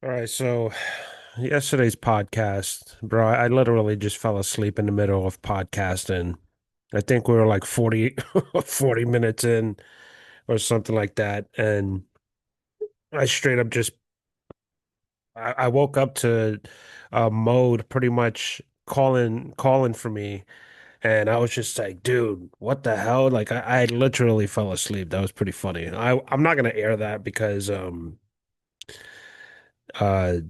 All right, so yesterday's podcast, bro, I literally just fell asleep in the middle of podcasting. I think we were like 40 minutes in or something like that. And I straight up just, I woke up to mode pretty much calling for me. And I was just like, dude, what the hell? Like I literally fell asleep. That was pretty funny. I'm not gonna air that because uh I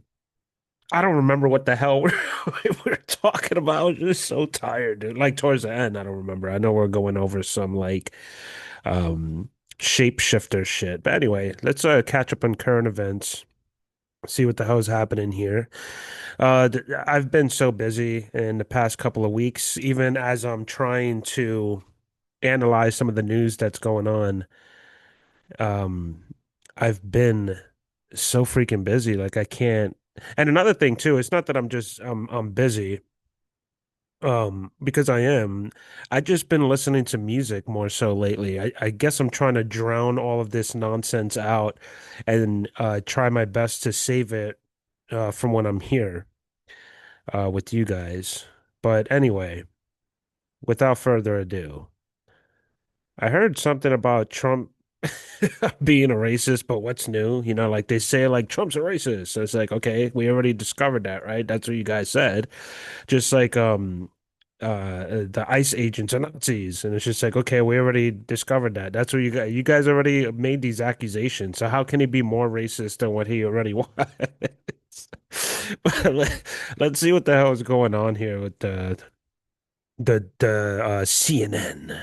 don't remember what the hell we were talking about. I was just so tired, dude. Like towards the end, I don't remember. I know we're going over some like um shapeshifter shit. But anyway, let's catch up on current events, see what the hell's happening here. I've been so busy in the past couple of weeks, even as I'm trying to analyze some of the news that's going on. Um, I've been so freaking busy. Like I can't. And another thing too, it's not that I'm busy. Because I am. I just been listening to music more so lately. I guess I'm trying to drown all of this nonsense out and try my best to save it from when I'm here with you guys. But anyway, without further ado, I heard something about Trump being a racist, but what's new? You know, like they say like Trump's a racist. So it's like, okay, we already discovered that, right? That's what you guys said. Just like the ICE agents are Nazis, and it's just like, okay, we already discovered that. That's what you guys already made these accusations. So how can he be more racist than what he already was? But let's see what the hell is going on here with the CNN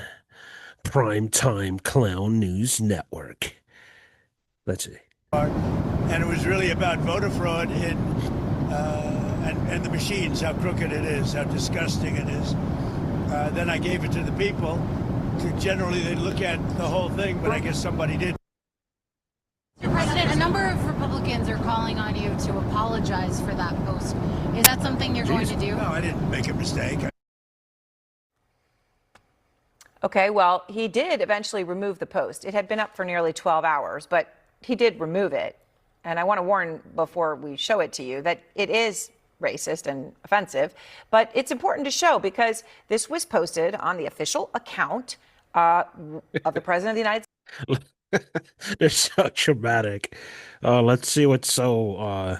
Prime Time Clown News Network. Let's see. And it was really about voter fraud and the machines, how crooked it is, how disgusting it is. Then I gave it to the people. Generally, they look at the whole thing, but I guess somebody did. Mr. President, a number of Republicans are calling on you to apologize for that post. Is that something you're going to do? No, I didn't make a mistake. Okay, well, he did eventually remove the post. It had been up for nearly 12 hours, but he did remove it. And I want to warn before we show it to you that it is racist and offensive, but it's important to show because this was posted on the official account of the President of the United They're so dramatic. Let's see what's so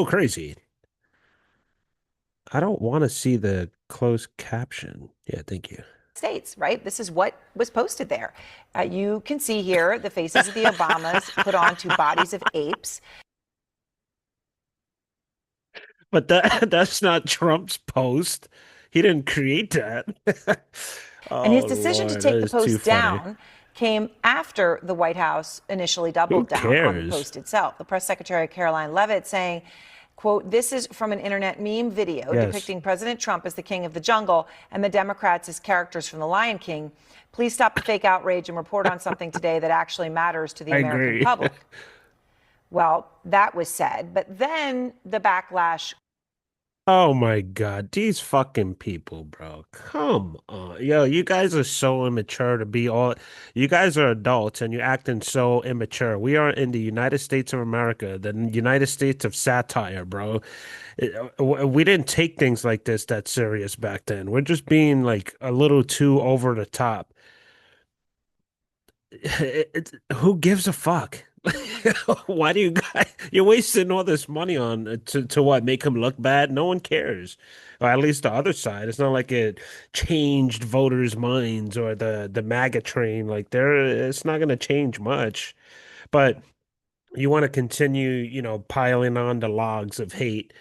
crazy. I don't want to see the closed caption. Yeah, thank you. States, right? This is what was posted there. You can see here the faces of the Obamas put onto bodies of apes. But that's not Trump's post. He didn't create that. And his Oh decision to Lord, that take the is too post funny. down came after the White House initially Who doubled down on the cares? post itself. The press secretary, Caroline Levitt, saying, quote, this is from an internet meme video Yes. depicting President Trump as the king of the jungle and the Democrats as characters from The Lion King. Please stop the fake outrage and report on something today that actually matters to the I American agree. public. Well, that was said, but then the backlash. Oh my God, these fucking people, bro. Come on. Yo, you guys are so immature to be all. You guys are adults and you're acting so immature. We are in the United States of America, the United States of satire, bro. We didn't take things like this that serious back then. We're just being like a little too over the top. Who gives a fuck? Why do you guys you're wasting all this money on to what make him look bad? No one cares. Or at least the other side. It's not like it changed voters' minds or the MAGA train. Like it's not gonna change much. But you want to continue, piling on the logs of hate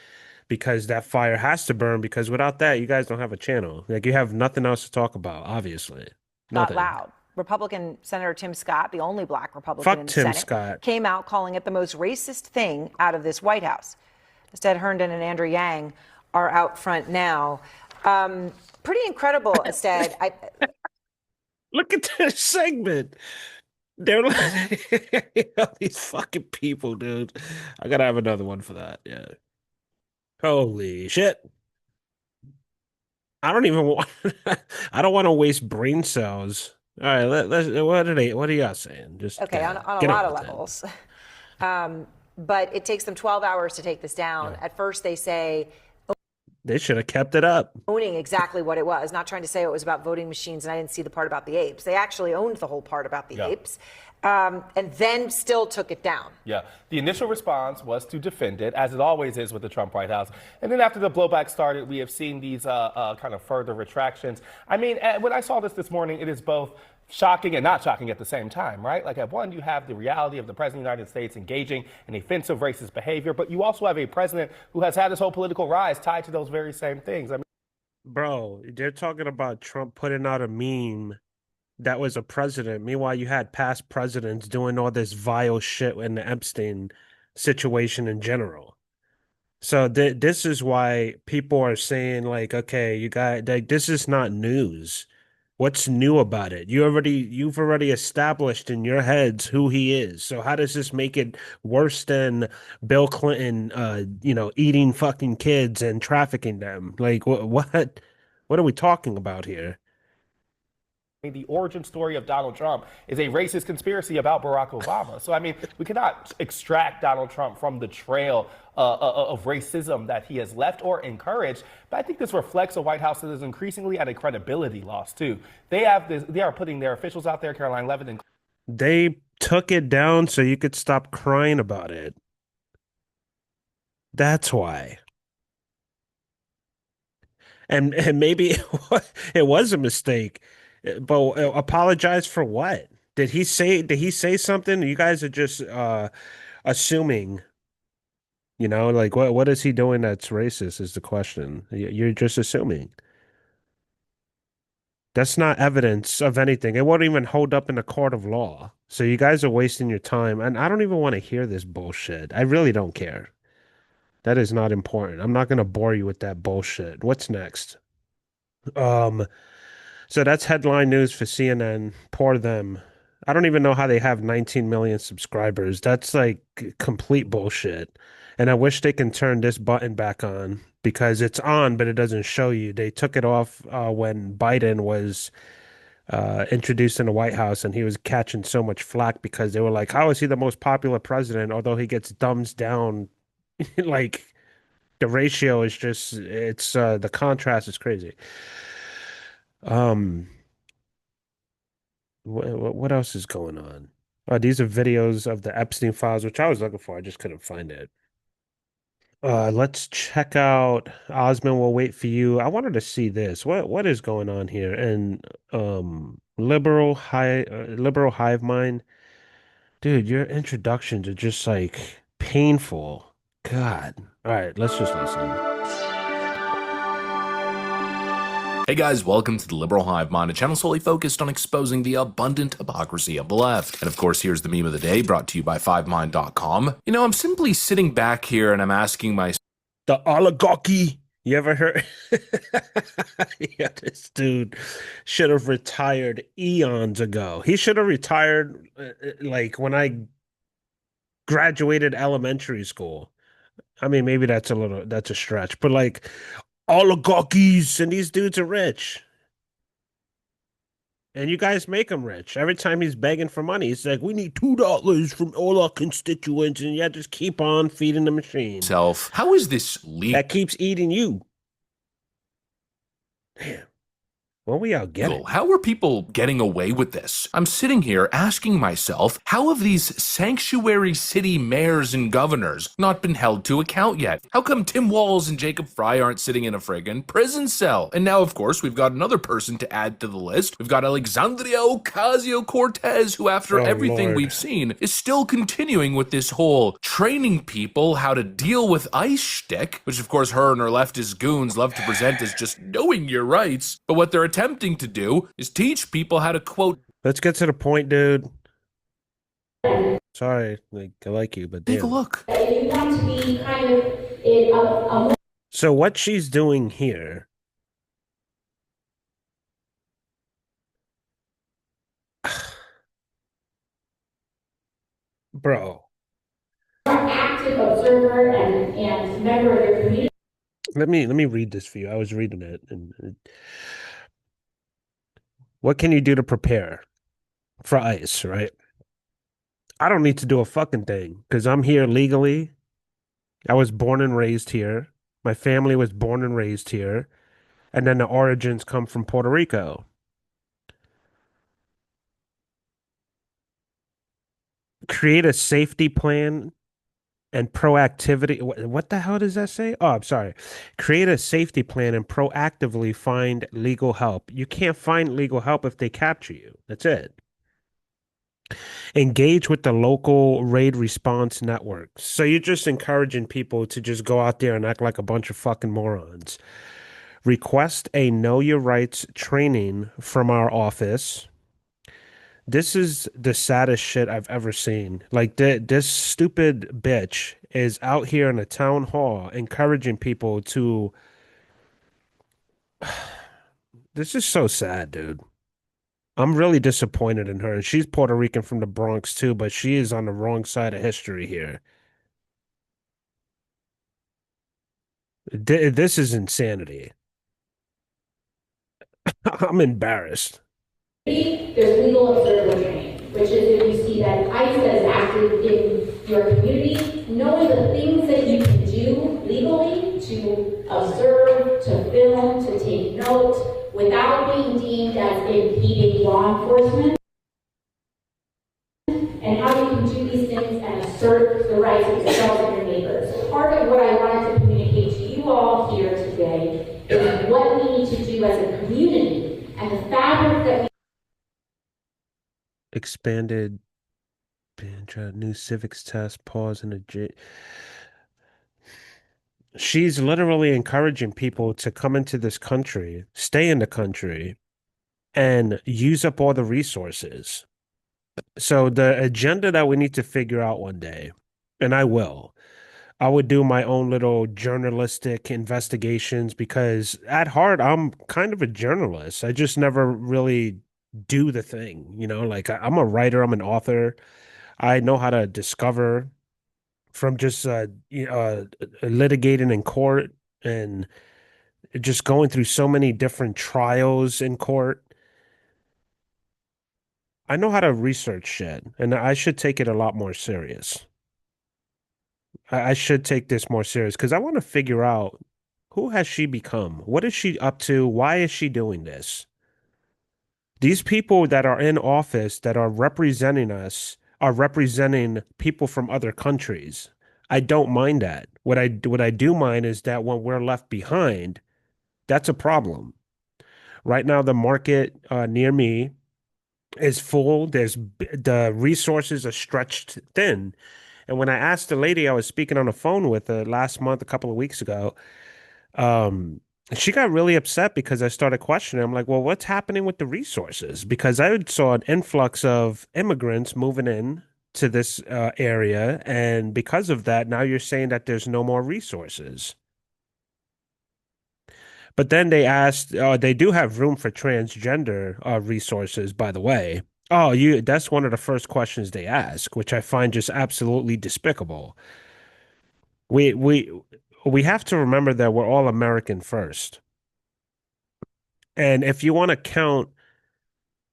because that fire has to burn because without that, you guys don't have a channel. Like you have nothing else to talk about, obviously. Got Nothing. loud. Republican Senator Tim Scott, the only black Republican Fuck in the Tim Senate, Scott. came out calling it the most racist thing out of this White House. Ted Herndon and Andrew Yang are out front now. Pretty incredible, Ested. Look at this segment. They're like these fucking people, dude. I gotta have another one for that. Yeah. Holy shit. I don't even want I don't want to waste brain cells. All right, what are y'all saying? Just Okay, on a get lot on of with it. levels. but it takes them 12 hours to take this down. At first, they say They should have kept it up. owning exactly what it was, not trying to say it was about voting machines, and I didn't see the part about the apes. They actually owned the whole part about the apes, and then still took it down. Yeah, the initial response was to defend it, as it always is with the Trump White House. And then after the blowback started, we have seen these kind of further retractions. I mean, when I saw this morning, it is both shocking and not shocking at the same time, right? Like at one, you have the reality of the president of the United States engaging in offensive racist behavior, but you also have a president who has had his whole political rise tied to those very same things. I mean, Bro, they're talking about Trump putting out a meme that was a president. Meanwhile, you had past presidents doing all this vile shit in the Epstein situation in general. So this is why people are saying like, okay, you got like this is not news. What's new about it? You've already established in your heads who he is. So how does this make it worse than Bill Clinton eating fucking kids and trafficking them? Like what are we talking about here? the origin story of Donald Trump is a racist conspiracy about Barack Obama. So, I mean, we cannot extract Donald Trump from the trail of racism that he has left or encouraged. But I think this reflects a White House that is increasingly at a credibility loss, too. They are putting their officials out there, Caroline Levitt and They took it down so you could stop crying about it. That's why. And maybe it was a mistake, but apologize for what? Did he say something? You guys are just assuming, like what is he doing that's racist is the question. You're just assuming. That's not evidence of anything. It won't even hold up in a court of law. So you guys are wasting your time, and I don't even want to hear this bullshit. I really don't care. That is not important. I'm not going to bore you with that bullshit. What's next? So that's headline news for CNN. Poor them. I don't even know how they have 19 million subscribers. That's like complete bullshit. And I wish they can turn this button back on because it's on, but it doesn't show you. They took it off when Biden was introduced in the White House, and he was catching so much flack because they were like, how is he the most popular president? Although he gets thumbs down, like the ratio is just, it's the contrast is crazy. What else is going on? Oh, these are videos of the Epstein files, which I was looking for. I just couldn't find it. Let's check out Osmond Will Wait for You. I wanted to see this. What is going on here? And liberal hive mind. Dude, your introductions are just like painful. God. All right, let's just listen. Hey guys, welcome to the Liberal Hive Mind, a channel solely focused on exposing the abundant hypocrisy of the left. And of course, here's the meme of the day brought to you by FiveMind.com. You know, I'm simply sitting back here and I'm asking myself, the oligarchy. You ever heard? Yeah, this dude should have retired eons ago. He should have retired like when I graduated elementary school. I mean, maybe that's a stretch, but like oligarchies and these dudes are rich. And you guys make him rich. Every time he's begging for money, he's like, we need $2 from all our constituents. And you just keep on feeding the machine. how is this legal? That keeps eating you. Damn. Well, we all get it. How are people getting away with this? I'm sitting here asking myself, how have these sanctuary city mayors and governors not been held to account yet? How come Tim Walz and Jacob Fry aren't sitting in a friggin' prison cell? And now, of course, we've got another person to add to the list. We've got Alexandria Ocasio-Cortez, who after everything Lord. we've seen is still continuing with this whole training people how to deal with ICE shtick, which of course her and her leftist goons love to present as just knowing your rights. But what they're attempting to do is teach people how to quote. Let's get to the point, dude. Sorry, like I like you, but Take a damn. look. You want to be kind of in a So what she's doing here, bro. more active observer and member of their community. Let me read this for you. I was reading it, and what can you do to prepare for ICE, right? I don't need to do a fucking thing because I'm here legally. I was born and raised here. My family was born and raised here. And then the origins come from Puerto Rico. Create a safety plan and proactivity. What the hell does that say? Oh, I'm sorry. Create a safety plan and proactively find legal help. You can't find legal help if they capture you. That's it. Engage with the local raid response networks. So you're just encouraging people to just go out there and act like a bunch of fucking morons. Request a know your rights training from our office. This is the saddest shit I've ever seen. Like this stupid bitch is out here in a town hall encouraging people to. This is so sad, dude. I'm really disappointed in her. And she's Puerto Rican from the Bronx too, but she is on the wrong side of history here. This is insanity. I'm embarrassed. There's legal observer training, which is if you see that ICE is active in your community, knowing the things that you can do legally to observe, to film, to take note, without being deemed as impeding law enforcement, and how you can do these things and assert the rights of yourself and your neighbors. Part of what I wanted to communicate to you all here today is what we need to do as a community and the fabric that we Expanded new civics test, pause in a She's literally encouraging people to come into this country, stay in the country, and use up all the resources. So the agenda that we need to figure out one day, and I would do my own little journalistic investigations because at heart, I'm kind of a journalist. I just never really do the thing, like I'm a writer, I'm an author. I know how to discover from just litigating in court and just going through so many different trials in court. I know how to research shit, and I should take it a lot more serious. I should take this more serious because I want to figure out who has she become? What is she up to? Why is she doing this? These people that are in office that are representing us are representing people from other countries. I don't mind that. What I do mind is that when we're left behind, that's a problem. Right now, the market near me is full. The resources are stretched thin. And when I asked the lady I was speaking on the phone with last month, a couple of weeks ago, she got really upset because I started questioning. I'm like, well, what's happening with the resources? Because I saw an influx of immigrants moving in to this area. And because of that, now you're saying that there's no more resources. But then they asked, they do have room for transgender resources, by the way. Oh, that's one of the first questions they ask, which I find just absolutely despicable. We have to remember that we're all American first. And if you want to count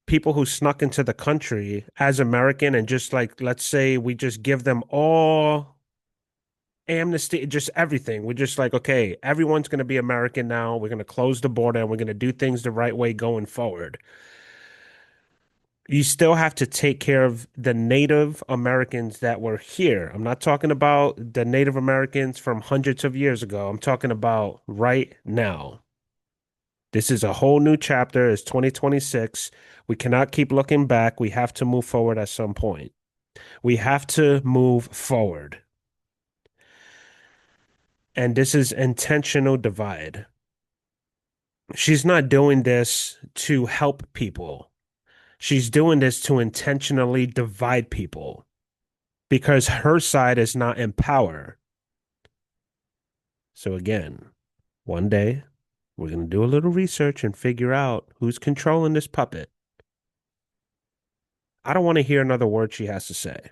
people who snuck into the country as American and just like, let's say we just give them all amnesty, just everything. We're just like, okay, everyone's going to be American now. We're going to close the border and we're going to do things the right way going forward. You still have to take care of the Native Americans that were here. I'm not talking about the Native Americans from hundreds of years ago. I'm talking about right now. This is a whole new chapter. It's 2026. We cannot keep looking back. We have to move forward at some point. We have to move forward. And this is intentional divide. She's not doing this to help people. She's doing this to intentionally divide people because her side is not in power. So again, one day we're going to do a little research and figure out who's controlling this puppet. I don't want to hear another word she has to say.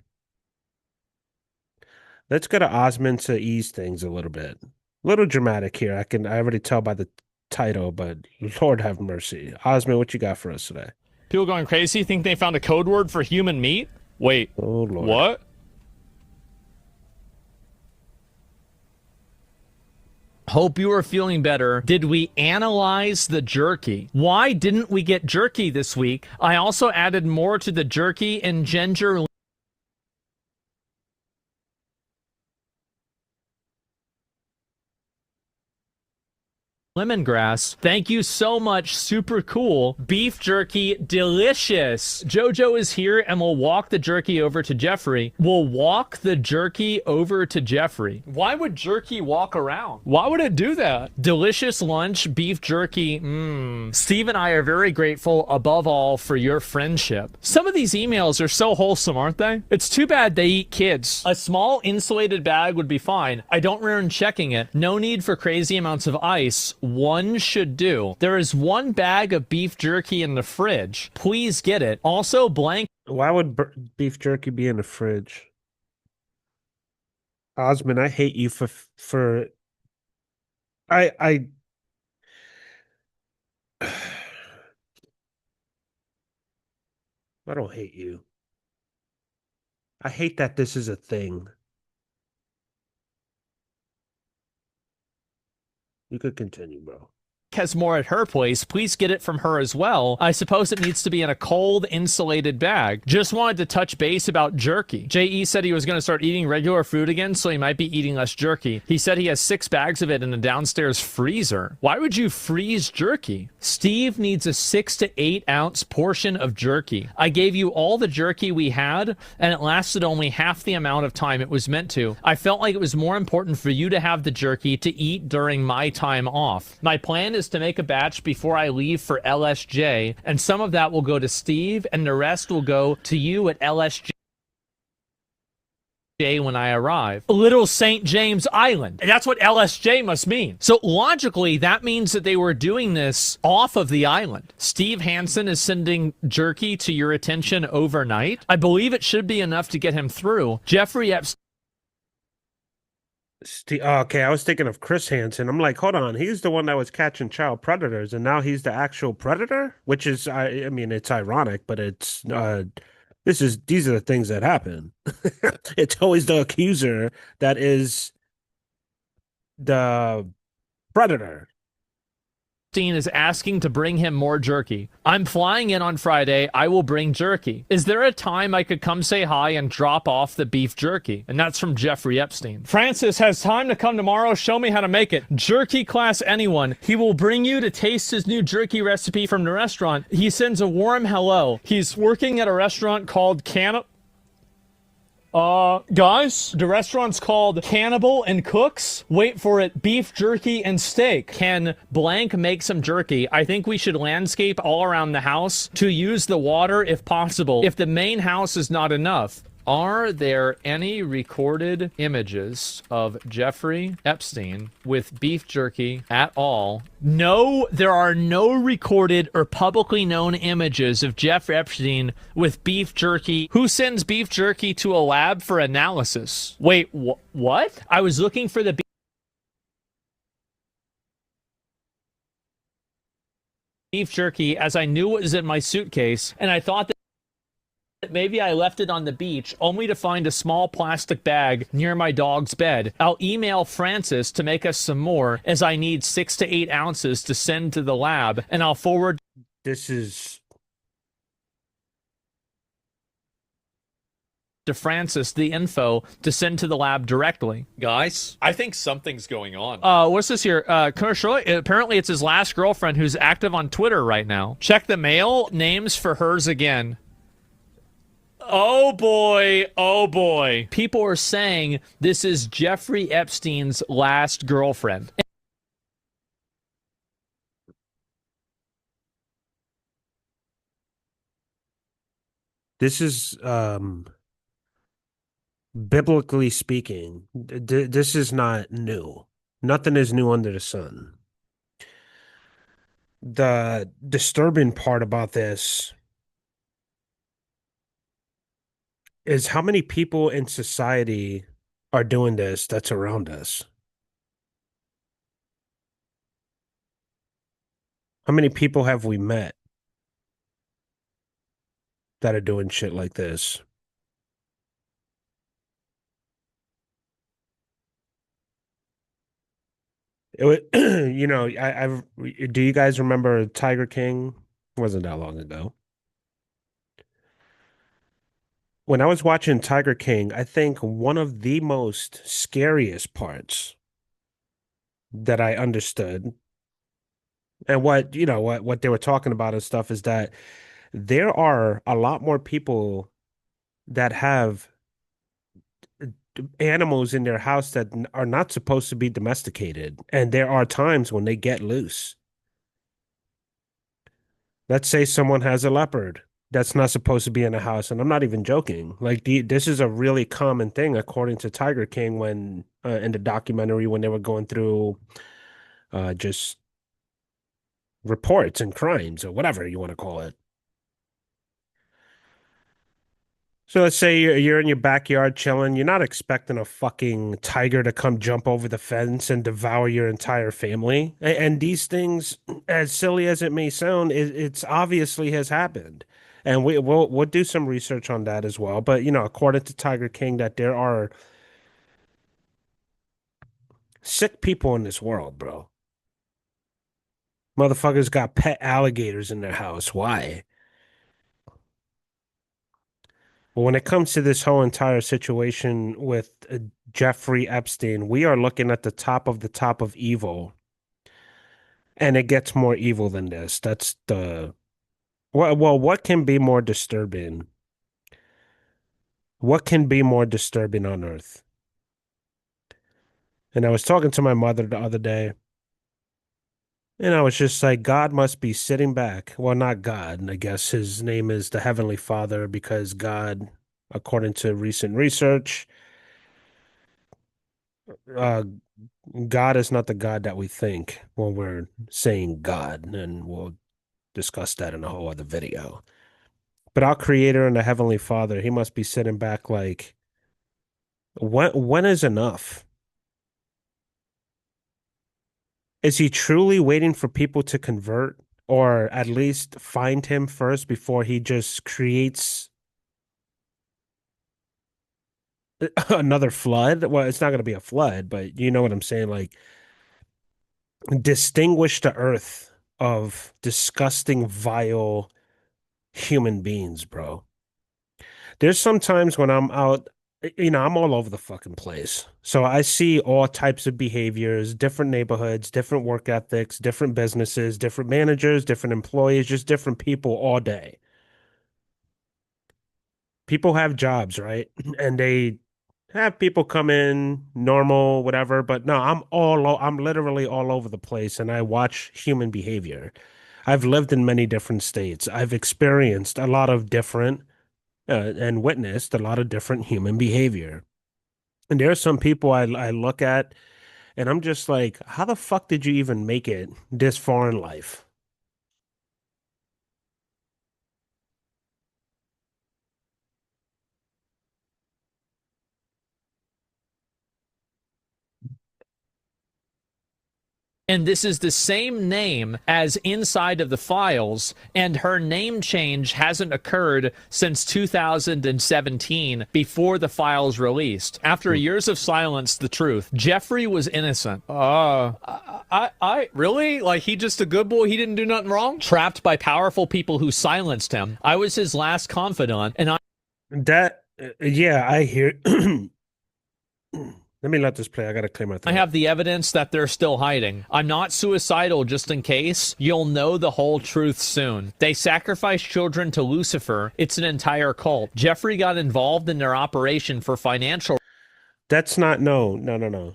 Let's go to Osmond to ease things a little bit. A little dramatic here. I already tell by the title, but Lord have mercy. Osmond, what you got for us today? People going crazy think they found a code word for human meat? Wait, Oh Lord. what? Hope you are feeling better. Did we analyze the jerky? Why didn't we get jerky this week? I also added more to the jerky and ginger lemongrass. Thank you so much. Super cool. Beef jerky, delicious. Jojo is here and we'll walk the jerky over to Jeffrey. We'll walk the jerky over to Jeffrey. Why would jerky walk around? Why would it do that? Delicious lunch, beef jerky. Steve and I are very grateful above all for your friendship. Some of these emails are so wholesome, aren't they? It's too bad they eat kids. A small insulated bag would be fine. I don't remember checking it. No need for crazy amounts of ice. One should do. There is one bag of beef jerky in the fridge. Please get it. Also, blank. Why would beef jerky be in the fridge? Osmond, I hate you for I I don't hate you. I hate that this is a thing. You could continue, bro. Has more at her place. Please get it from her as well. I suppose it needs to be in a cold, insulated bag. Just wanted to touch base about jerky. J.E. said he was going to start eating regular food again, so he might be eating less jerky. He said he has 6 bags of it in the downstairs freezer. Why would you freeze jerky? Steve needs a 6 to 8 ounce portion of jerky. I gave you all the jerky we had, and it lasted only half the amount of time it was meant to. I felt like it was more important for you to have the jerky to eat during my time off. My plan is to make a batch before I leave for LSJ, and some of that will go to Steve, and the rest will go to you at LSJ when I arrive. Little St. James Island. That's what LSJ must mean. So logically, that means that they were doing this off of the island. Steve Hansen is sending jerky to your attention overnight. I believe it should be enough to get him through. Jeffrey Epstein. Okay, I was thinking of Chris Hansen. I'm like, hold on, he's the one that was catching child predators, and now he's the actual predator. Which is, I mean, it's ironic, but it's these are the things that happen. It's always the accuser that is the predator. Is asking to bring him more jerky. I'm flying in on Friday. I will bring jerky. Is there a time I could come say hi and drop off the beef jerky? And that's from Jeffrey Epstein. Francis has time to come tomorrow. Show me how to make it. Jerky class anyone. He will bring you to taste his new jerky recipe from the restaurant. He sends a warm hello. He's working at a restaurant called guys, the restaurant's called Cannibal and Cooks. Wait for it. Beef jerky and steak. Can blank make some jerky? I think we should landscape all around the house to use the water if possible. If the main house is not enough. Are there any recorded images of Jeffrey Epstein with beef jerky at all? No, there are no recorded or publicly known images of Jeffrey Epstein with beef jerky. Who sends beef jerky to a lab for analysis? Wait, what? I was looking for the beef jerky as I knew it was in my suitcase, and I thought that maybe I left it on the beach, only to find a small plastic bag near my dog's bed. I'll email Francis to make us some more, as I need 6 to 8 ounces to send to the lab, and I'll forward to Francis the info to send to the lab directly. Guys, I think something's going on. What's this here? Commercial. Apparently it's his last girlfriend who's active on Twitter right now. Check the mail. Names for hers again. Oh boy, oh boy. People are saying this is Jeffrey Epstein's last girlfriend. This is, biblically speaking, this is not new. Nothing is new under the sun. The disturbing part about this is how many people in society are doing this that's around us. How many people have we met that are doing shit like this? You know, do you guys remember Tiger King? Wasn't that long ago. When I was watching Tiger King, I think one of the most scariest parts that I understood and what they were talking about and stuff is that there are a lot more people that have animals in their house that are not supposed to be domesticated, and there are times when they get loose. Let's say someone has a leopard that's not supposed to be in a house, and I'm not even joking. Like this is a really common thing, according to Tiger King, when in the documentary when they were going through just reports and crimes or whatever you want to call it. So let's say you're in your backyard chilling. You're not expecting a fucking tiger to come jump over the fence and devour your entire family. And these things, as silly as it may sound, it's obviously has happened. And we'll do some research on that as well. But according to Tiger King, that there are sick people in this world, bro. Motherfuckers got pet alligators in their house. Why? But when it comes to this whole entire situation with Jeffrey Epstein, we are looking at the top of evil, and it gets more evil than this. That's the well, what can be more disturbing? What can be more disturbing on earth? And I was talking to my mother the other day, and I was just like, God must be sitting back. Well, not God. I guess his name is the Heavenly Father because God, according to recent research, uh, God is not the God that we think when we're saying God, and we'll discuss that in a whole other video. But our Creator and the Heavenly Father, He must be sitting back like, when is enough? Is He truly waiting for people to convert, or at least find Him first before He just creates another flood? Well, it's not going to be a flood, but you know what I'm saying? Like, distinguish the earth of disgusting, vile human beings, bro. There's sometimes when I'm out, I'm all over the fucking place. So I see all types of behaviors, different neighborhoods, different work ethics, different businesses, different managers, different employees, just different people all day. People have jobs, right? And they have people come in normal, whatever. But no, I'm literally all over the place, and I watch human behavior. I've lived in many different states. I've experienced a lot of different and witnessed a lot of different human behavior. And there are some people I look at and I'm just like, how the fuck did you even make it this far in life? And this is the same name as inside of the files, and her name change hasn't occurred since 2017 before the files released. After years of silence, the truth, Jeffrey was innocent. I really? Like, he just a good boy? He didn't do nothing wrong? Trapped by powerful people who silenced him. I was his last confidant, and Yeah, I hear. Let me let this play. I gotta clear my throat. I have the evidence that they're still hiding. I'm not suicidal, just in case. You'll know the whole truth soon. They sacrificed children to Lucifer. It's an entire cult. Jeffrey got involved in their operation for financial. That's not, no.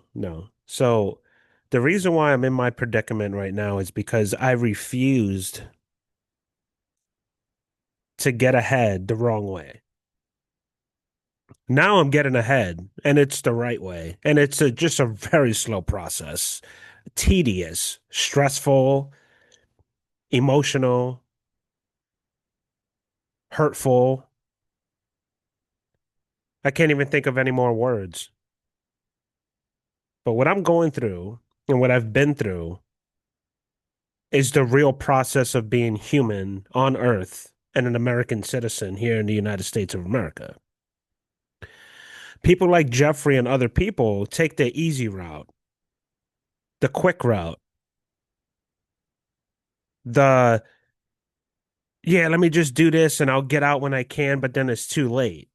So the reason why I'm in my predicament right now is because I refused to get ahead the wrong way. Now I'm getting ahead, and it's the right way. And it's just a very slow process, tedious, stressful, emotional, hurtful. I can't even think of any more words. But what I'm going through and what I've been through is the real process of being human on Earth and an American citizen here in the United States of America. People like Jeffrey and other people take the easy route. the quick route, the yeah, let me just do this and I'll get out when I can, but then it's too late.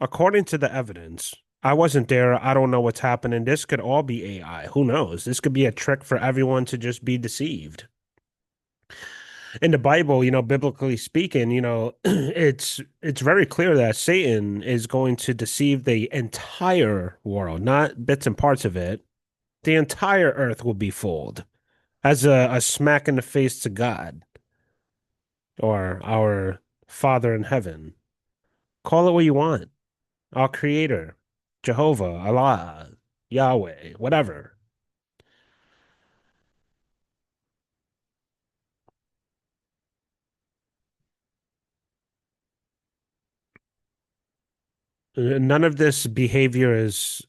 According to the evidence, I wasn't there. I don't know what's happening. This could all be AI. Who knows? This could be a trick for everyone to just be deceived. In the Bible, biblically speaking, it's very clear that Satan is going to deceive the entire world, not bits and parts of it. The entire earth will be fooled as a smack in the face to God or our Father in heaven. Call it what you want. Our Creator, Jehovah, Allah, Yahweh, whatever. None of this behavior is,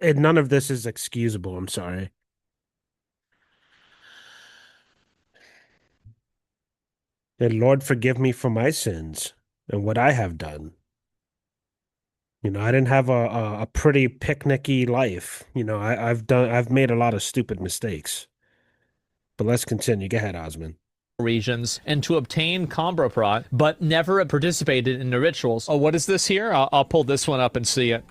none of this is excusable. I'm sorry. And Lord, forgive me for my sins and what I have done. I didn't have a pretty picnicky life. I've made a lot of stupid mistakes. But let's continue. Go ahead, Osman. Regions and to obtain Combraprat, but never participated in the rituals. Oh, what is this here? I'll pull this one up and see it.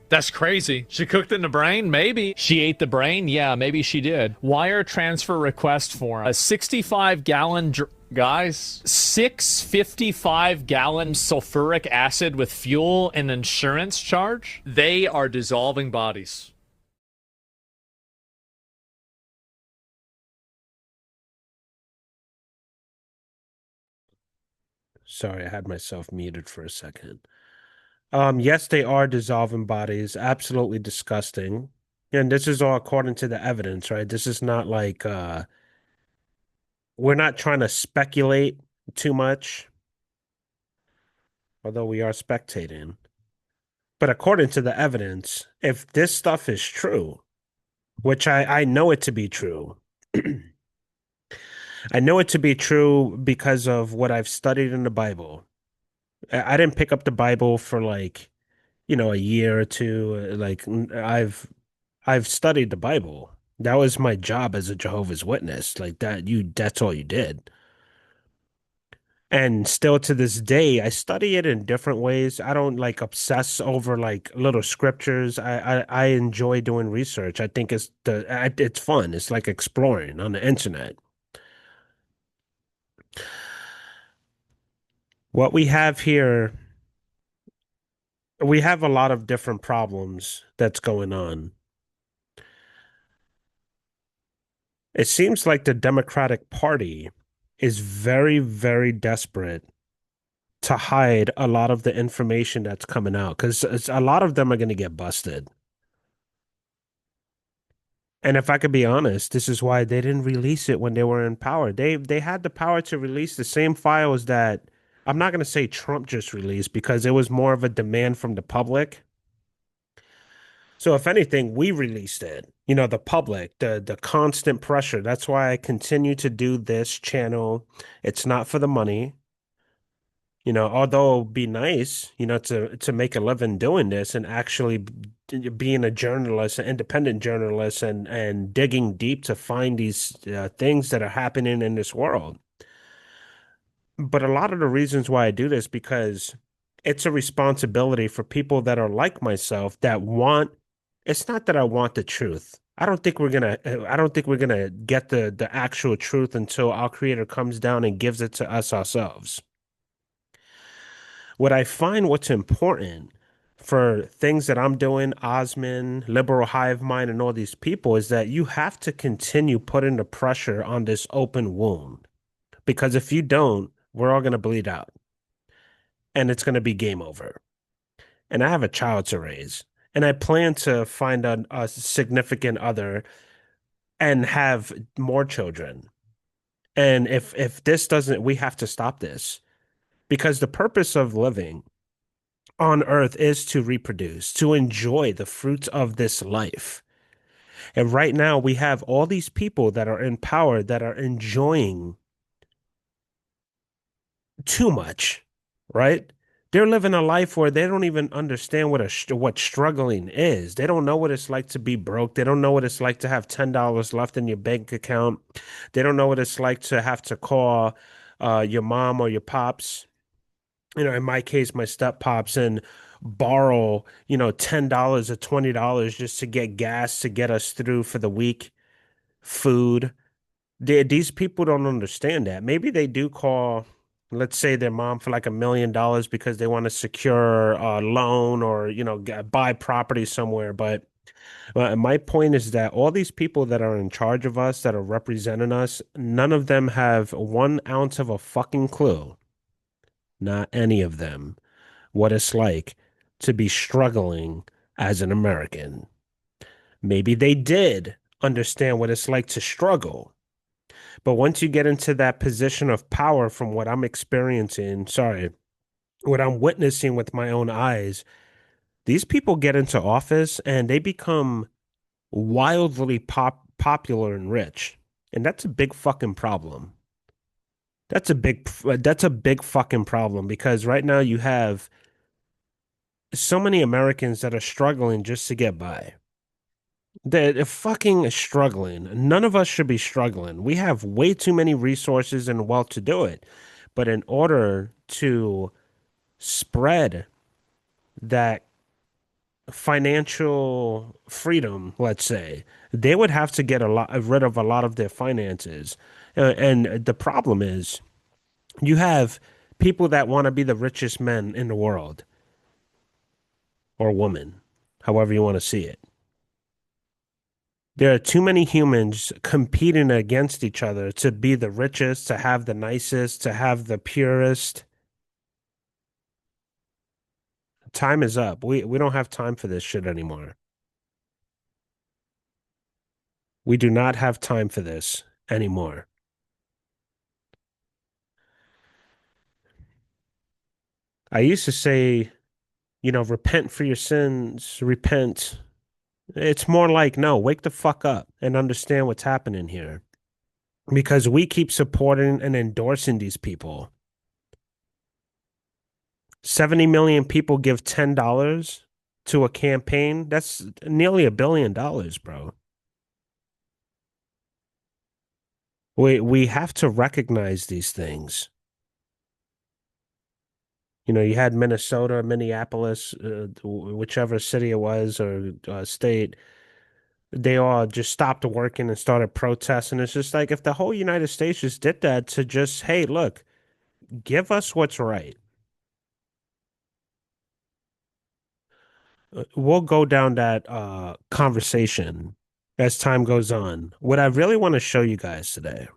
That's crazy. She cooked in the brain? Maybe. She ate the brain? Yeah, maybe she did. Wire transfer request form. A 65-gallon... Guys, 655-gallon sulfuric acid with fuel and insurance charge? They are dissolving bodies. Sorry, I had myself muted for a second. Yes, they are dissolving bodies. Absolutely disgusting. And this is all according to the evidence, right? This is not like we're not trying to speculate too much, although we are spectating. But according to the evidence, if this stuff is true, which I know it to be true, I know it to be true because of what I've studied in the Bible. I didn't pick up the Bible for like, a year or two. Like I've studied the Bible. That was my job as a Jehovah's Witness. Like that's all you did. And still to this day, I study it in different ways. I don't like obsess over like little scriptures. I enjoy doing research. I think it's fun. It's like exploring on the internet. What we have here, we have a lot of different problems that's going on. It seems like the Democratic Party is very, very desperate to hide a lot of the information that's coming out because a lot of them are going to get busted. And if I could be honest, this is why they didn't release it when they were in power. They had the power to release the same files that I'm not going to say Trump just released because it was more of a demand from the public. So if anything, we released it. The public, the constant pressure. That's why I continue to do this channel. It's not for the money. Although it'd be nice, to make a living doing this and actually being a journalist, an independent journalist, and digging deep to find these things that are happening in this world. But a lot of the reasons why I do this because it's a responsibility for people that are like myself that want. It's not that I want the truth. I don't think we're gonna get the actual truth until our Creator comes down and gives it to us ourselves. What I find what's important for things that I'm doing, Osman, Liberal Hive Mind, and all these people is that you have to continue putting the pressure on this open wound. Because if you don't, we're all going to bleed out. And it's going to be game over. And I have a child to raise. And I plan to find a significant other and have more children. And if this doesn't, we have to stop this. Because the purpose of living on earth is to reproduce, to enjoy the fruits of this life. And right now we have all these people that are in power that are enjoying too much, right? They're living a life where they don't even understand what struggling is. They don't know what it's like to be broke. They don't know what it's like to have $10 left in your bank account. They don't know what it's like to have to call your mom or your pops, in my case, my step pops, and borrow, $10 or $20 just to get gas to get us through for the week, food. These people don't understand that. Maybe they do call, let's say, their mom for like $1 million because they want to secure a loan or, buy property somewhere. But my point is that all these people that are in charge of us, that are representing us, none of them have 1 ounce of a fucking clue, not any of them, what it's like to be struggling as an American. Maybe they did understand what it's like to struggle. But once you get into that position of power, from what I'm experiencing, what I'm witnessing with my own eyes, these people get into office and they become wildly popular and rich. And that's a big fucking problem. That's a big fucking problem, because right now you have so many Americans that are struggling just to get by. They're fucking struggling. None of us should be struggling. We have way too many resources and wealth to do it. But in order to spread that financial freedom, let's say, they would have to get rid of a lot of their finances. And the problem is, you have people that want to be the richest men in the world, or woman, however you want to see it. There are too many humans competing against each other to be the richest, to have the nicest, to have the purest. Time is up. We don't have time for this shit anymore. We do not have time for this anymore. I used to say, repent for your sins, repent. It's more like, no, wake the fuck up and understand what's happening here. Because we keep supporting and endorsing these people. 70 million people give $10 to a campaign. That's nearly $1 billion, bro. We have to recognize these things. You had Minnesota, Minneapolis, whichever city it was, or state. They all just stopped working and started protesting. It's just like, if the whole United States just did that, to just, hey, look, give us what's right. We'll go down that conversation as time goes on. What I really want to show you guys today,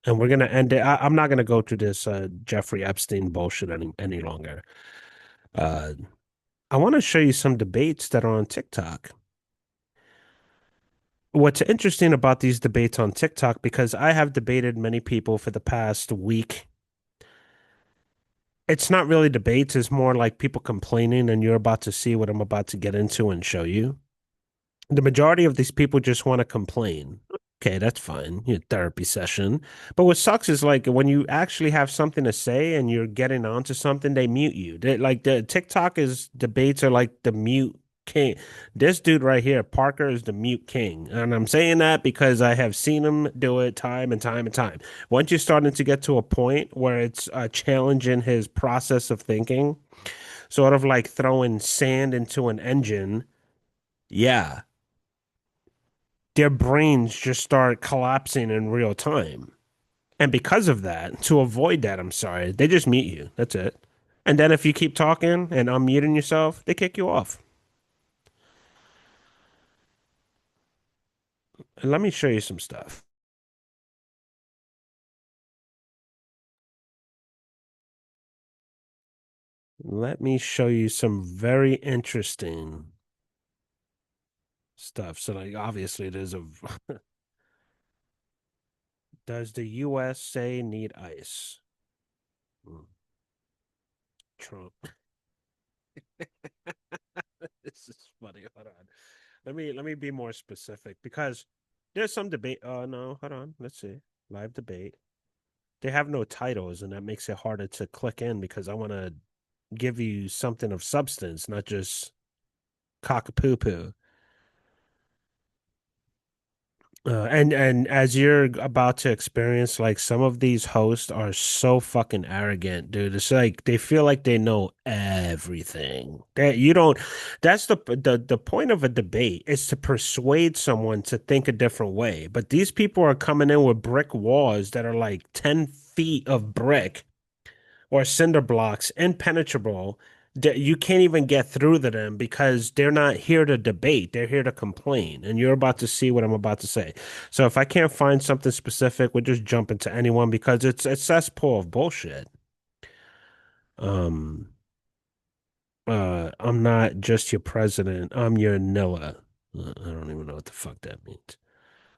and we're gonna end it. I'm not gonna go through this Jeffrey Epstein bullshit any longer. I want to show you some debates that are on TikTok. What's interesting about these debates on TikTok, because I have debated many people for the past week. It's not really debates, it's more like people complaining, and you're about to see what I'm about to get into and show you. The majority of these people just want to complain. Okay, that's fine. Your therapy session. But what sucks is, like, when you actually have something to say and you're getting onto something, they mute you. Like, the TikTok debates are like the mute king. This dude right here, Parker, is the mute king. And I'm saying that because I have seen him do it time and time and time. Once you're starting to get to a point where it's challenging his process of thinking, sort of like throwing sand into an engine, yeah, their brains just start collapsing in real time. And because of that, to avoid that, I'm sorry, they just mute you. That's it. And then if you keep talking and unmuting yourself, they kick you off. And let me show you some stuff. Let me show you some very interesting stuff. So, like, obviously there's a does the USA need ice? Trump. This is funny. Hold on. Let me be more specific, because there's some debate. Oh no, hold on. Let's see. Live debate. they have no titles, and that makes it harder to click in because I want to give you something of substance, not just cock a poo poo. And as you're about to experience, like some of these hosts are so fucking arrogant, dude. It's like they feel like they know everything. That you don't. That's the point of a debate is to persuade someone to think a different way. But these people are coming in with brick walls that are like 10 feet of brick or cinder blocks, impenetrable. You can't even get through to them because they're not here to debate. They're here to complain. And you're about to see what I'm about to say. So if I can't find something specific, we'll just jump into anyone because it's a cesspool of bullshit. I'm not just your president. I'm your Nilla. I don't even know what the fuck that means.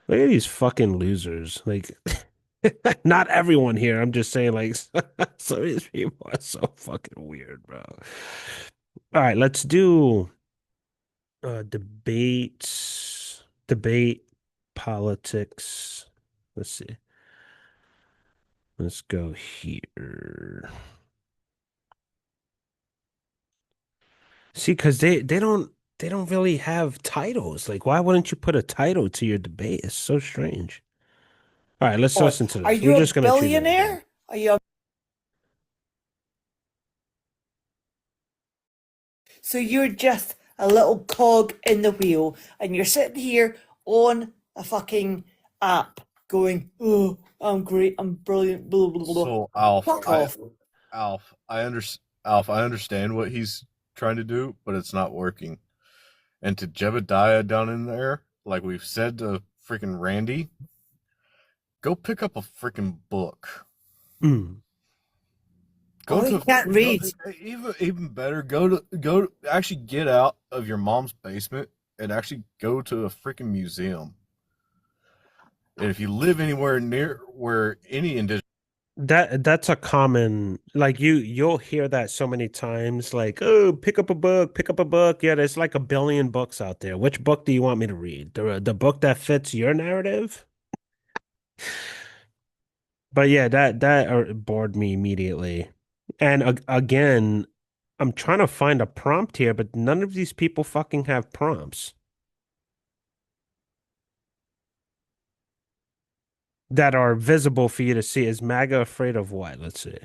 Look at these fucking losers. Like, not everyone here. I'm just saying, like, some of these people are so fucking weird, bro. All right, let's do debate politics. Let's see. Let's go here. See, because they don't really have titles. Like, why wouldn't you put a title to your debate? It's so strange. All right, let's listen to this. Are you We're a just gonna choose anything. billionaire? Are you a... So you're just a little cog in the wheel, and you're sitting here on a fucking app going, "Oh, I'm great, I'm brilliant, blah blah blah." So Alf, Fuck off. Alf, I understand what he's trying to do, but it's not working. And to Jebediah down in there, like we've said to freaking Randy, go pick up a freaking book. Mm. Go Oh, he can't read. Even better, go to actually get out of your mom's basement and actually go to a freaking museum. And if you live anywhere near where any indigenous That's a common, like, you'll hear that so many times, like, oh, pick up a book, pick up a book. Yeah, there's like a billion books out there. Which book do you want me to read? The book that fits your narrative? But yeah, that bored me immediately. And again, I'm trying to find a prompt here, but none of these people fucking have prompts that are visible for you to see. Is MAGA afraid of what? Let's see.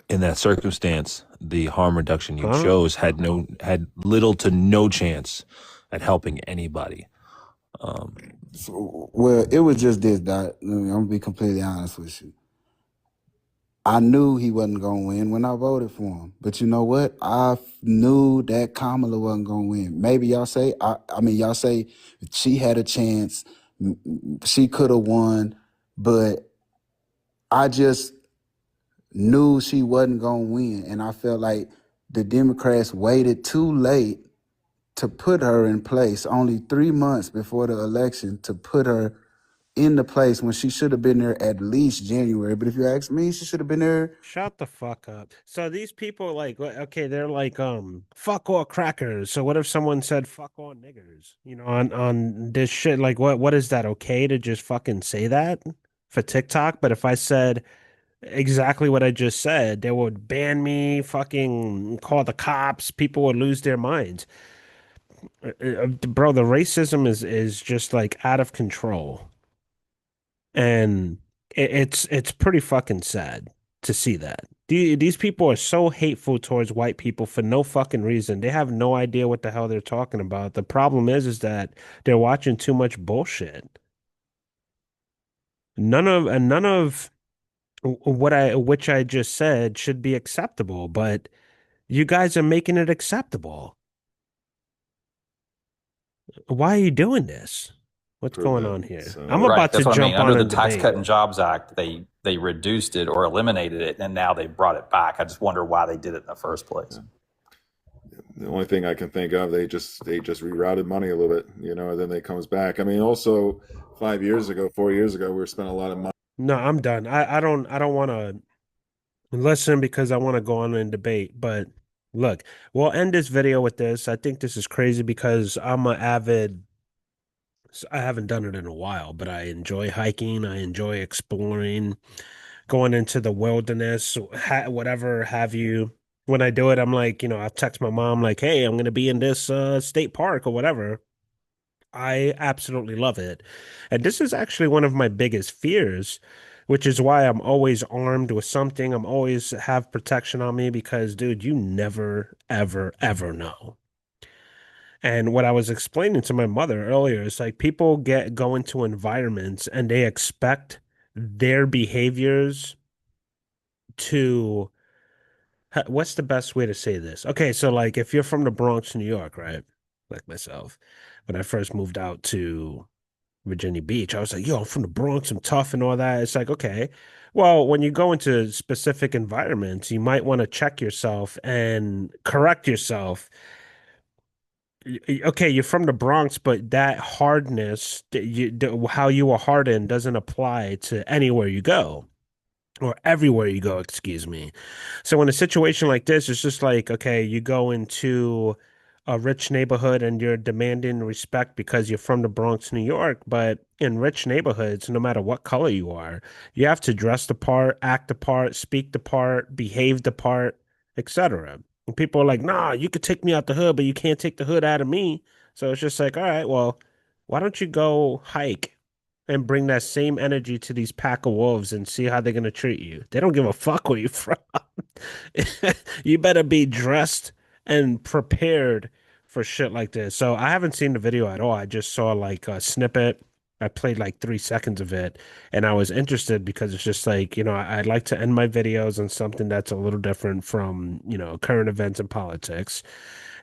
In that circumstance, the harm reduction you Huh? chose had little to no chance at helping anybody. Well, it was just this, Doc. I'm gonna be completely honest with you. I knew he wasn't gonna win when I voted for him, but you know what? I knew that Kamala wasn't gonna win. Maybe y'all say, y'all say she had a chance, she could have won, but I just knew she wasn't gonna win, and I felt like the Democrats waited too late to put her in place, only 3 months before the election, to put her in the place when she should have been there at least January. But if you ask me, she should have been there. Shut the fuck up. So these people, like, okay, they're like, fuck all crackers. So what if someone said fuck all niggers? You know, on this shit, like, what is that okay to just fucking say that for TikTok? But if I said exactly what I just said, they would ban me, fucking call the cops, people would lose their minds. Bro, the racism is just like out of control. And it's pretty fucking sad to see that. These people are so hateful towards white people for no fucking reason. They have no idea what the hell they're talking about. The problem is that they're watching too much bullshit. None of which I just said should be acceptable, but you guys are making it acceptable. Why are you doing this? What's going on here? I'm about to jump on Under a the Tax debate. Cut and Jobs Act, they reduced it or eliminated it, and now they brought it back. I just wonder why they did it in the first place. The only thing I can think of, they just rerouted money a little bit, and then it comes back. I mean, also 4 years ago, we were spending a lot of money. No, I'm done. I don't want to listen because I want to go on and debate. But look, we'll end this video with this. I think this is crazy because I'm an avid I haven't done it in a while, but I enjoy hiking. I enjoy exploring, going into the wilderness, whatever have you. When I do it, I'm like, I'll text my mom like, "Hey, I'm going to be in this state park or whatever." I absolutely love it. And this is actually one of my biggest fears, which is why I'm always armed with something. I'm always have protection on me because, dude, you never, ever, ever know. And what I was explaining to my mother earlier is like people go into environments and they expect their behaviors to what's the best way to say this? Okay, so like if you're from the Bronx, New York, right? Like myself, when I first moved out to Virginia Beach, I was like, yo, I'm from the Bronx, I'm tough and all that. It's like, okay. Well, when you go into specific environments, you might want to check yourself and correct yourself. Okay, you're from the Bronx, but that hardness, how you were hardened doesn't apply to anywhere you go or everywhere you go, excuse me. So in a situation like this, it's just like, okay, you go into a rich neighborhood and you're demanding respect because you're from the Bronx, New York. But in rich neighborhoods, no matter what color you are, you have to dress the part, act the part, speak the part, behave the part, etc. And people are like, nah, you could take me out the hood, but you can't take the hood out of me. So it's just like, all right, well, why don't you go hike and bring that same energy to these pack of wolves and see how they're going to treat you? They don't give a fuck where you're from. You better be dressed and prepared for shit like this. So I haven't seen the video at all. I just saw like a snippet. I played like 3 seconds of it and I was interested because it's just like, I'd like to end my videos on something that's a little different from, current events and politics.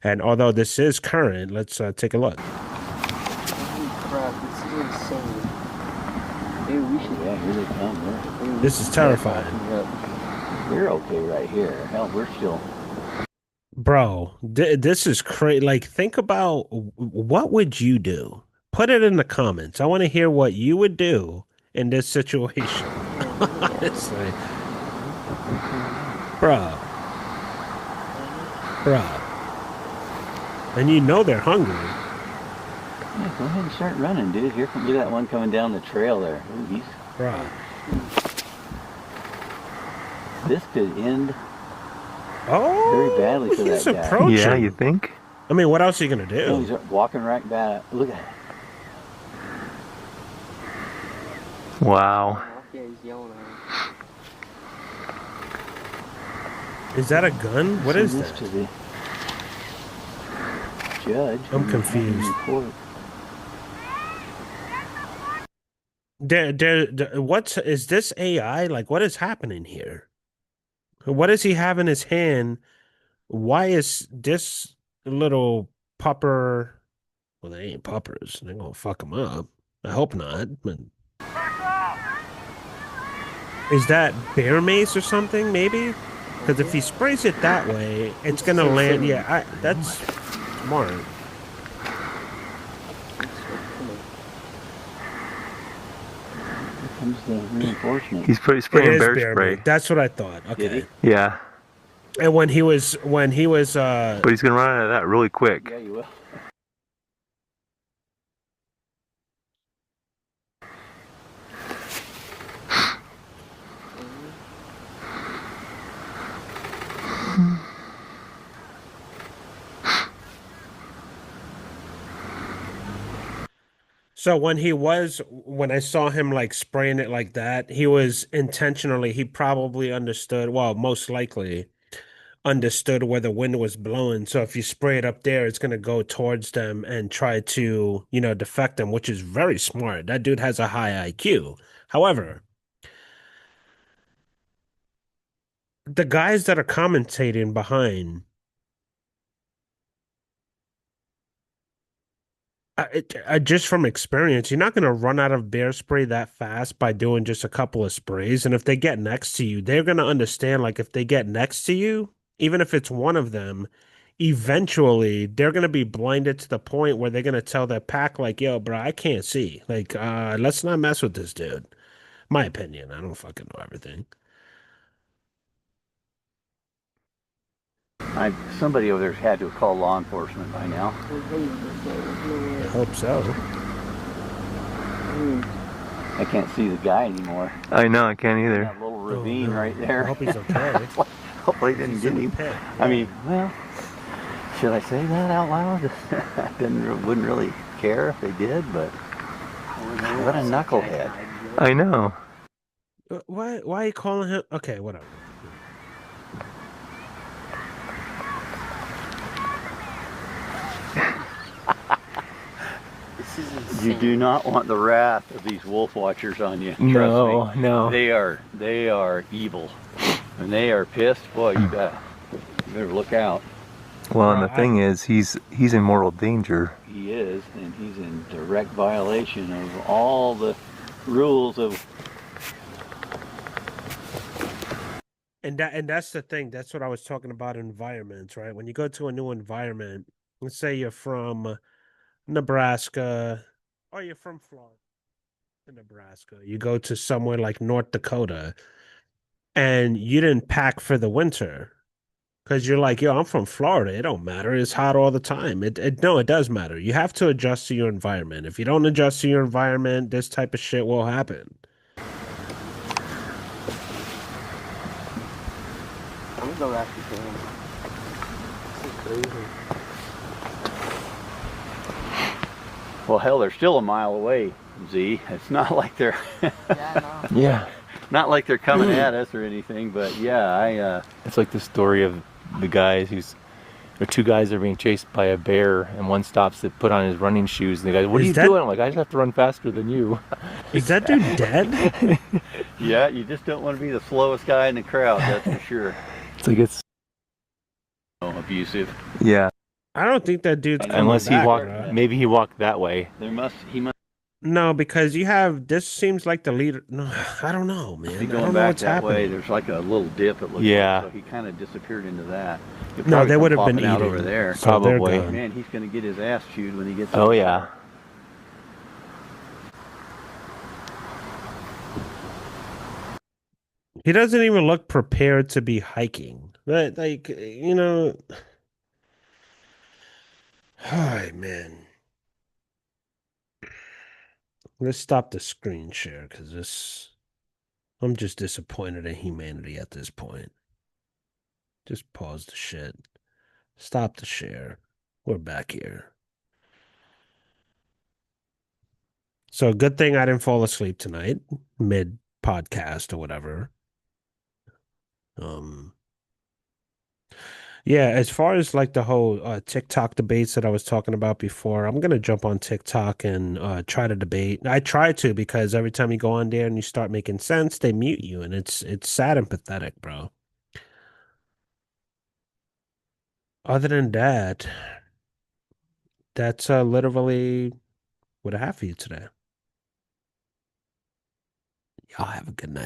And although this is current, let's take a look. Holy crap, it's insane. Hey, we should. Yeah, here they come. This is terrifying. We're okay right here. Hell, we're still. Bro, this is crazy. Like, think about what would you do? Put it in the comments. I want to hear what you would do in this situation. Honestly. Bro. And they're hungry. Yeah, go ahead and start running, dude. Look at that one coming down the trail there. Ooh, Bro. This could end very badly for he's that guy. approaching. Yeah, you think? I mean, what else are you going to do? Oh, he's walking right back. Look at it. Wow. Is that a gun? What is that? To the judge. I'm confused. Is this AI? Like, what is happening here? What does he have in his hand? Why is this little pupper? Well, they ain't puppers. They're gonna fuck him up. I hope not. But is that bear mace or something? Maybe, because if he sprays it that way, it's gonna land. Yeah, that's smart. Comes the reinforcement. He's spraying bear spray. That's what I thought. Okay. Yeah. And when he was But he's gonna run out of that really quick. Yeah, you will. So when I saw him like spraying it like that, he probably understood, well, most likely understood where the wind was blowing. So if you spray it up there, it's going to go towards them and try to, defect them, which is very smart. That dude has a high IQ. However, the guys that are commentating behind, just from experience, you're not going to run out of bear spray that fast by doing just a couple of sprays. And if they get next to you, they're going to understand, like, if they get next to you, even if it's one of them, eventually they're going to be blinded to the point where they're going to tell their pack, like, yo, bro, I can't see. Like, let's not mess with this dude. My opinion. I don't fucking know everything. Somebody over there had to have called law enforcement by now. I hope so. I can't see the guy anymore. I know, I can't either. That little ravine right there. I hope he's okay. Hopefully didn't get him. I mean, well, should I say that out loud? Wouldn't really care if they did, but what a knucklehead. I know. Why are you calling him? Okay, whatever. You do not want the wrath of these wolf watchers on you. Trust No, me. no. They are evil. When they are pissed, boy, you better look out. Well, and the thing is, he's in mortal danger. He is, and he's in direct violation of all the rules of. And that's the thing. That's what I was talking about, environments, right? When you go to a new environment, let's say you're from Nebraska or you're from Florida to Nebraska. You go to somewhere like North Dakota and you didn't pack for the winter because you're like, yo, I'm from Florida. It don't matter. It's hot all the time. No, it does matter. You have to adjust to your environment. If you don't adjust to your environment, this type of shit will happen. I'm gonna go after him. This is crazy. Well, hell, they're still a mile away, Z. It's not like they're Yeah. not like they're coming at us or anything, but yeah, It's like the story of the guys two guys are being chased by a bear, and one stops to put on his running shoes, and the guy, what are you doing? I'm like, I just have to run faster than you. Is that dude dead? yeah, you just don't want to be the slowest guy in the crowd, that's for sure. It's like it's abusive. Yeah. I don't think that dude's Unless he coming back, walked, bro. maybe he walked that way. He must No, because you have this seems like the leader. No, I don't know, man. be I going don't know back what's that happening. way. There's like a little dip, it looks Yeah. like, so he kind of disappeared into that. He'll No, probably they come would have been popping out eating. over there. So they're Probably. gone. Man, he's going to get his ass chewed when he gets Oh over yeah. He doesn't even look prepared to be hiking. But like, you know, hi man. Let's stop the screen share because I'm just disappointed in humanity at this point. Just pause the shit. Stop the share. We're back here. So good thing I didn't fall asleep tonight, mid podcast or whatever. Yeah, as far as like the whole TikTok debates that I was talking about before, I'm gonna jump on TikTok and try to debate. I try to because every time you go on there and you start making sense, they mute you, and it's sad and pathetic, bro. Other than that, that's literally what I have for you today. Y'all have a good night.